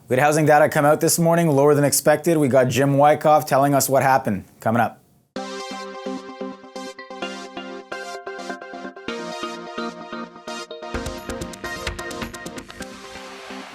We had housing data come out this morning, lower than expected. We got Jim Wyckoff telling us what happened. Coming up.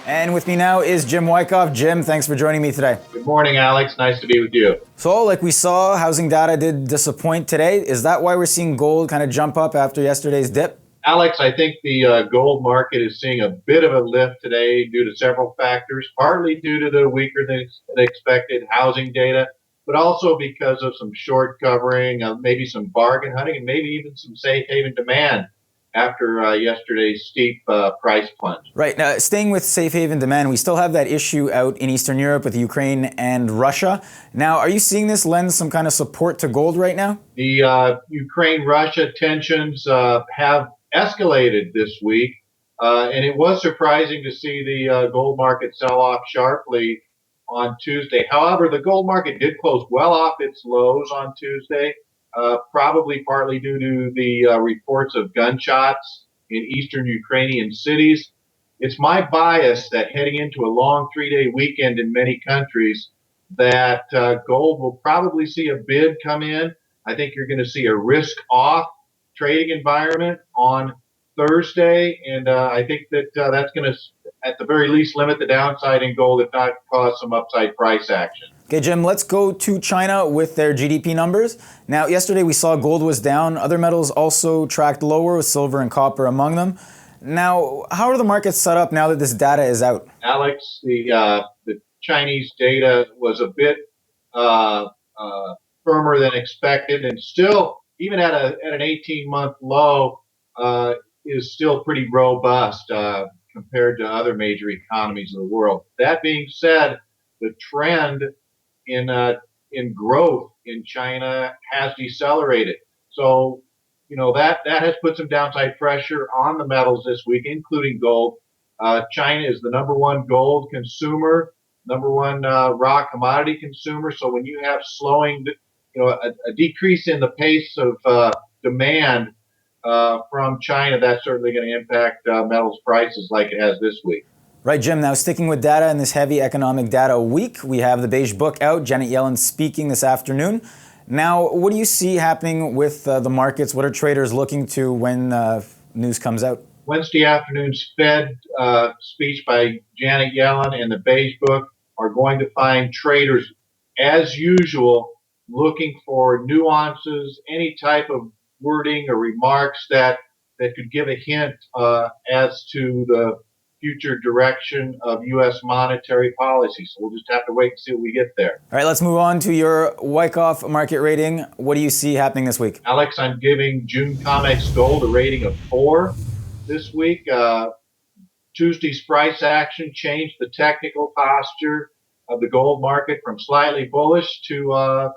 And with me now is Jim Wyckoff. Jim, thanks for joining me today. Good morning, Alex. Nice to be with you. So, like we saw, housing data did disappoint today. Is that why we're seeing gold kind of jump up after yesterday's dip? Alex, I think the gold market is seeing a bit of a lift today due to several factors, partly due to the weaker than expected housing data, but also because of some short covering, maybe some bargain hunting, and maybe even some safe haven demand after yesterday's steep price plunge. Right. Now, staying with safe haven demand, we still have that issue out in Eastern Europe with Ukraine and Russia. Now, are you seeing this lend some kind of support to gold right now? The Ukraine-Russia tensions have escalated this week, and it was surprising to see the gold market sell off sharply on Tuesday. However, the gold market did close well off its lows on Tuesday, probably partly due to the reports of gunshots in eastern Ukrainian cities. It's my bias that heading into a long 3-day weekend in many countries, that gold will probably see a bid come in. I think you're going to see a risk-off trading environment on Thursday, and I think that that's going to, at the very least, limit the downside in gold, if not cause some upside price action. Okay, Jim, let's go to China with their GDP numbers. Now, yesterday we saw gold was down. Other metals also tracked lower, with silver and copper among them. Now, how are the markets set up now that this data is out? Alex, the Chinese data was a bit firmer than expected, and still, even at an 18-month low, is still pretty robust compared to other major economies of the world. That being said, the trend in growth in China has decelerated. So, that has put some downside pressure on the metals this week, including gold. China is the number one gold consumer, number one raw commodity consumer. So when you have slowing, a decrease in the pace of demand from China, that's certainly going to impact metals prices like it has this week. Right, Jim. Now, sticking with data in this heavy economic data week, we have the Beige Book out. Janet Yellen speaking this afternoon. Now, what do you see happening with the markets? What are traders looking to when news comes out? Wednesday afternoon's Fed speech by Janet Yellen and the Beige Book are going to find traders, as usual, looking for nuances, any type of wording or remarks that could give a hint as to the future direction of U.S. monetary policy. So we'll just have to wait and see what we get there. All right, let's move on to your Wyckoff market rating. What do you see happening this week? Alex, I'm giving June COMEX Gold a rating of 4 this week. Tuesday's price action changed the technical posture of the gold market from slightly bullish to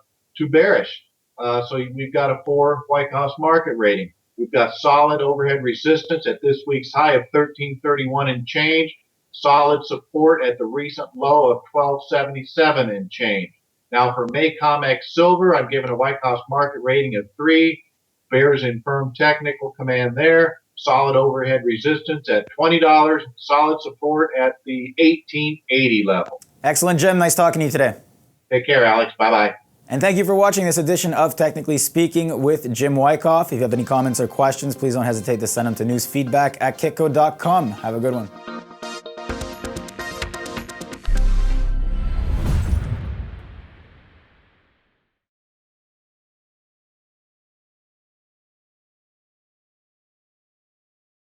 bearish. So we've got a 4 Wyckoff market rating. We've got solid overhead resistance at this week's high of 1331 and change, solid support at the recent low of 1277 and change. Now for May COMEX Silver, I'm giving a Wyckoff market rating of 3. Bears in firm technical command there. Solid overhead resistance at $20. Solid support at the 1880 level. Excellent, Jim. Nice talking to you today. Take care, Alex. Bye-bye. And thank you for watching this edition of Technically Speaking with Jim Wyckoff. If you have any comments or questions, please don't hesitate to send them to newsfeedback@kitco.com. Have a good one.